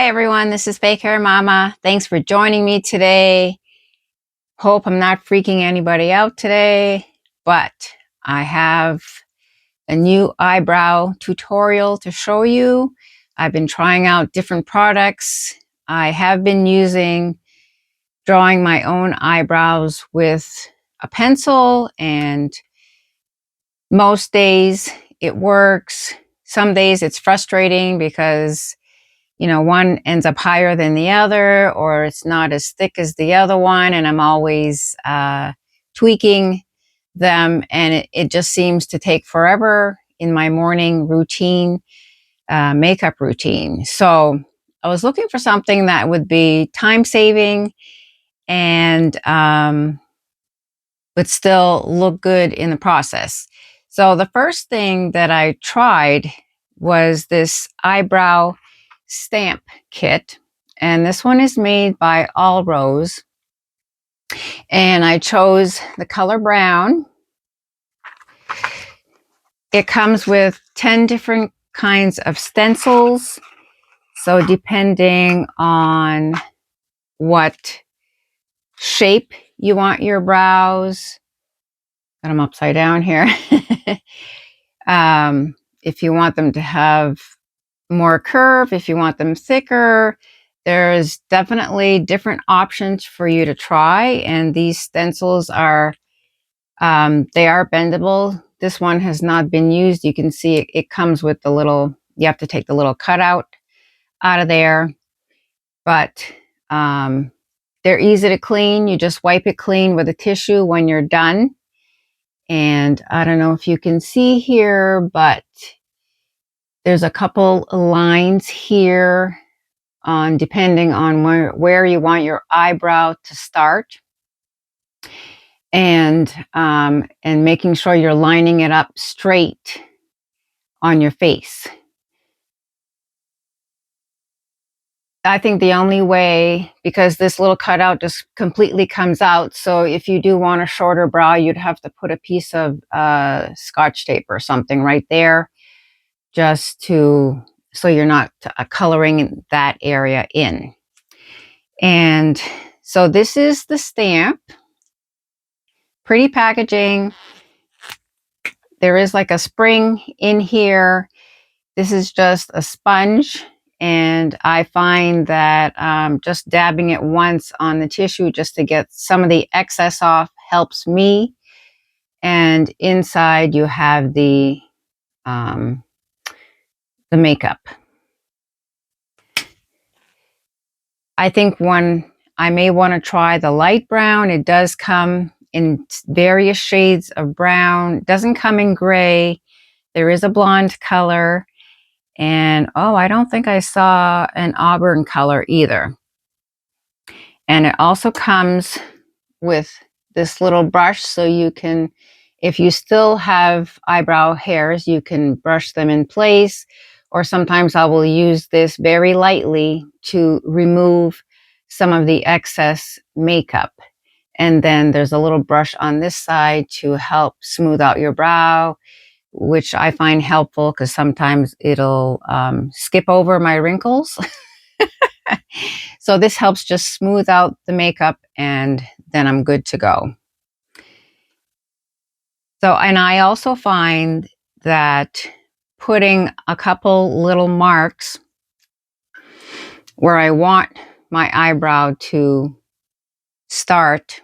Hi everyone, this is Fake Hair Mama. Thanks for joining me today. Hope I'm not freaking anybody out today, but I have a new eyebrow tutorial to show you. I've been trying out different products. I have been drawing my own eyebrows with a pencil, and most days it works. Some days it's frustrating because one ends up higher than the other, or it's not as thick as the other one, and I'm always tweaking them, and it just seems to take forever in my morning routine, makeup routine. So I was looking for something that would be time-saving and but still look good in the process. So the first thing that I tried was this eyebrow stamp kit, and this one is made by ALLROSE, and I chose the color brown. It comes with 10 different kinds of stencils, so depending on what shape you want your brows, got them upside down here. If you want them to have more curve, if you want them thicker, there's definitely different options for you to try. And these stencils are, they are bendable. This one has not been used. You can see it comes with the little, you have to take the little cutout out of there. But they're easy to clean. You just wipe it clean with a tissue when you're done. And I don't know if you can see here, but there's a couple lines here on depending on where you want your eyebrow to start, and making sure you're lining it up straight on your face. I think the only way, because this little cutout just completely comes out, so if you do want a shorter brow, you'd have to put a piece of Scotch tape or something right there, just so you're not coloring that area in. And so this is the stamp. Pretty packaging. There is like a spring in here. This is just a sponge, and I find that just dabbing it once on the tissue just to get some of the excess off helps me. And inside you have the makeup. I think I may want to try the light brown. It does come in various shades of brown. It doesn't come in gray. There is a blonde color. And oh, I don't think I saw an auburn color either. And it also comes with this little brush, so you can, if you still have eyebrow hairs, you can brush them in place. Or sometimes I will use this very lightly to remove some of the excess makeup. And then there's a little brush on this side to help smooth out your brow, which I find helpful because sometimes it'll skip over my wrinkles. So this helps just smooth out the makeup, and then I'm good to go. So, and I also find that putting a couple little marks where I want my eyebrow to start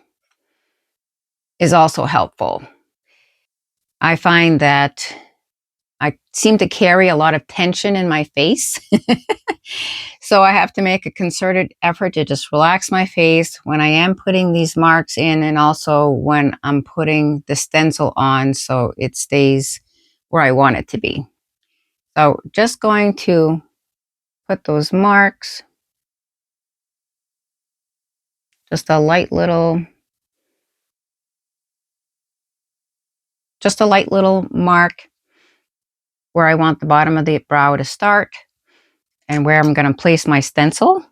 is also helpful. I find that I seem to carry a lot of tension in my face. So I have to make a concerted effort to just relax my face when I am putting these marks in, and also when I'm putting the stencil on, so it stays where I want it to be. So just going to put those marks, just a light little mark where I want the bottom of the brow to start and where I'm going to place my stencil.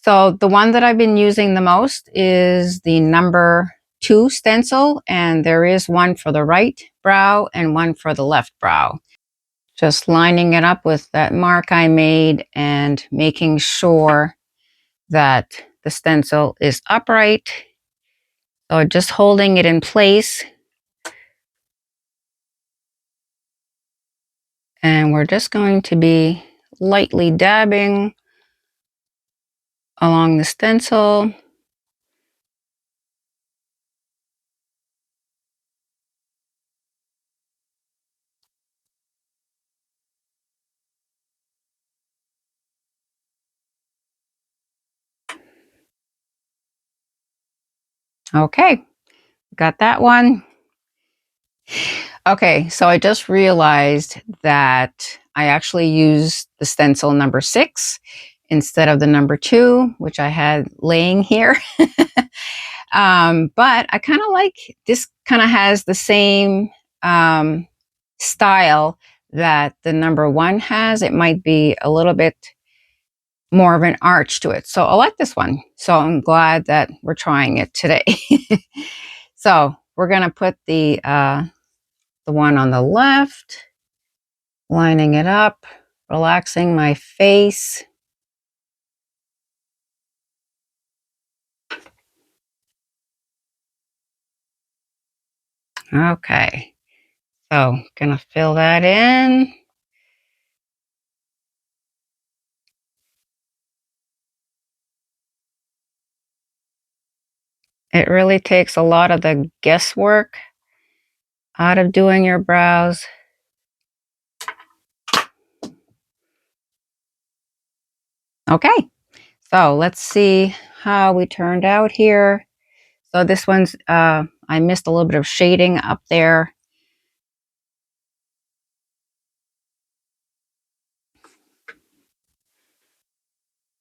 So the one that I've been using the most is the number 2 stencil, and there is one for the right brow and one for the left brow. Just lining it up with that mark I made and making sure that the stencil is upright. So just holding it in place. And we're just going to be lightly dabbing along the stencil. Okay, got that one. Okay, so I just realized that I actually used the stencil number 6 instead of the number 2, which I had laying here. But I kind of like this, kind of has the same style that the number 1 has. It might be a little bit more of an arch to it. So I like this one. So I'm glad that we're trying it today. So we're going to put the one on the left, lining it up, relaxing my face. Okay, so gonna fill that in. It really takes a lot of the guesswork out of doing your brows. Okay, so let's see how we turned out here. So this one's, I missed a little bit of shading up there.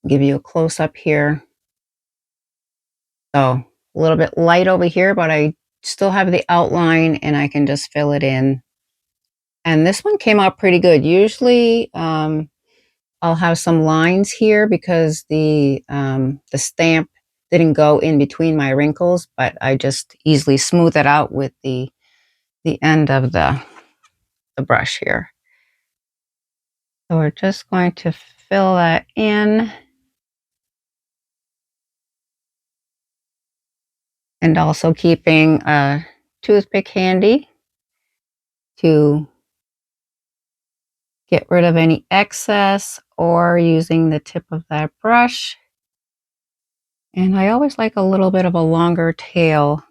Give you a close up here. So a little bit light over here, but I still have the outline and I can just fill it in. And this one came out pretty good. Usually, I'll have some lines here because the stamp didn't go in between my wrinkles, but I just easily smooth it out with the end of the brush here. So we're just going to fill that in. And also keeping a toothpick handy to get rid of any excess, or using the tip of that brush. And I always like a little bit of a longer tail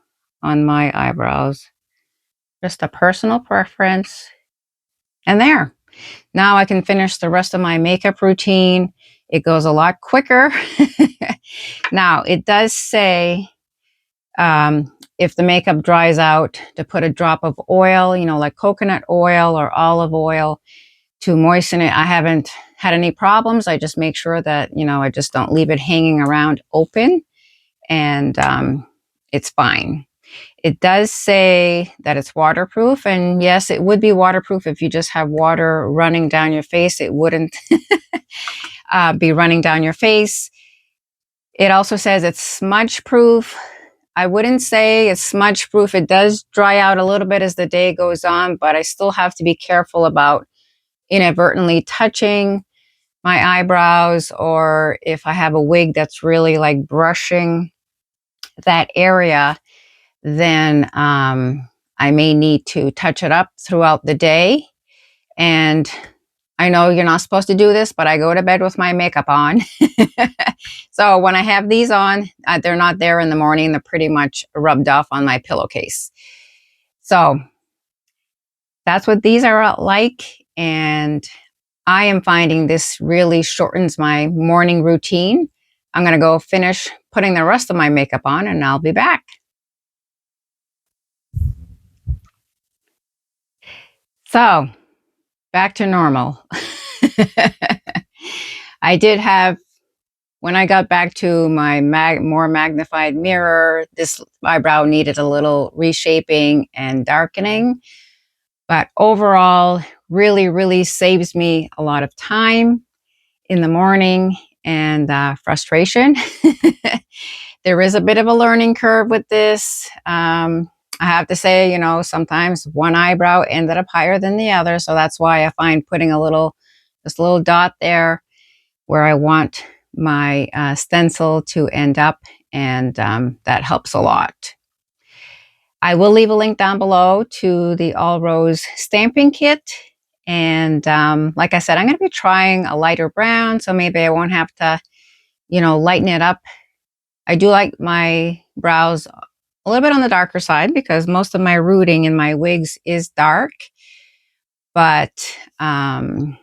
on my eyebrows. Just a personal preference. And there. Now I can finish the rest of my makeup routine. It goes a lot quicker. Now, it does say if the makeup dries out, to put a drop of oil, you know, like coconut oil or olive oil, to moisten it. I haven't had any problems. I just make sure that, you know, I just don't leave it hanging around open, and it's fine. It does say that it's waterproof, and yes, it would be waterproof if you just have water running down your face. It wouldn't be running down your face. It also says it's smudge proof. I wouldn't say it's smudge proof. It does dry out a little bit as the day goes on, but I still have to be careful about inadvertently touching my eyebrows, or if I have a wig that's really like brushing that area, then I may need to touch it up throughout the day. And I know you're not supposed to do this, but I go to bed with my makeup on. So when I have these on, they're not there in the morning. They're pretty much rubbed off on my pillowcase. So that's what these are like. And I am finding this really shortens my morning routine. I'm going to go finish putting the rest of my makeup on, and I'll be back. So, back to normal. I did have, when I got back to my more magnified mirror, this eyebrow needed a little reshaping and darkening. But overall, really, really saves me a lot of time in the morning and frustration. There is a bit of a learning curve with this. I have to say, you know, sometimes one eyebrow ended up higher than the other. So that's why I find putting just a little dot there where I want my stencil to end up, and that helps a lot. I will leave a link down below to the ALLROSE stamping kit. And like I said, I'm going to be trying a lighter brown, so maybe I won't have to, you know, lighten it up. I do like my brows a little bit on the darker side because most of my rooting in my wigs is dark. But I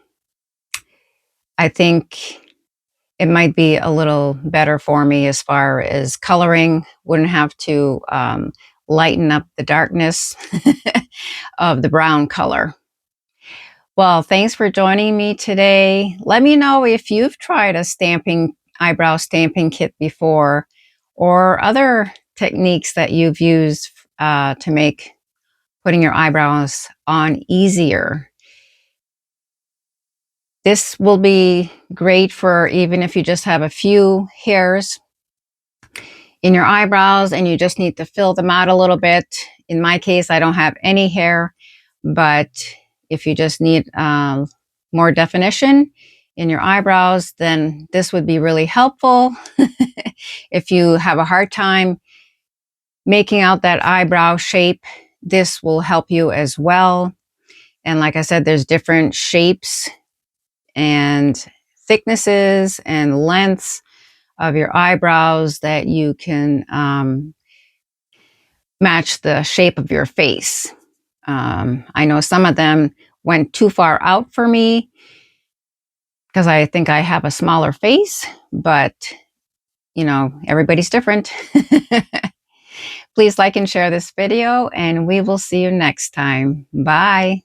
think it might be a little better for me as far as coloring. Wouldn't have to lighten up the darkness of the brown color. Well, thanks for joining me today. Let me know if you've tried a eyebrow stamping kit before, or other techniques that you've used to make putting your eyebrows on easier. This will be great for even if you just have a few hairs in your eyebrows and you just need to fill them out a little bit. In my case, I don't have any hair, but if you just need more definition in your eyebrows, then this would be really helpful. If you have a hard time making out that eyebrow shape, this will help you as well. And like I said, there's different shapes and thicknesses and lengths of your eyebrows that you can match the shape of your face. I know some of them went too far out for me because I think I have a smaller face, but you know, everybody's different. Please like and share this video, and we will see you next time. Bye.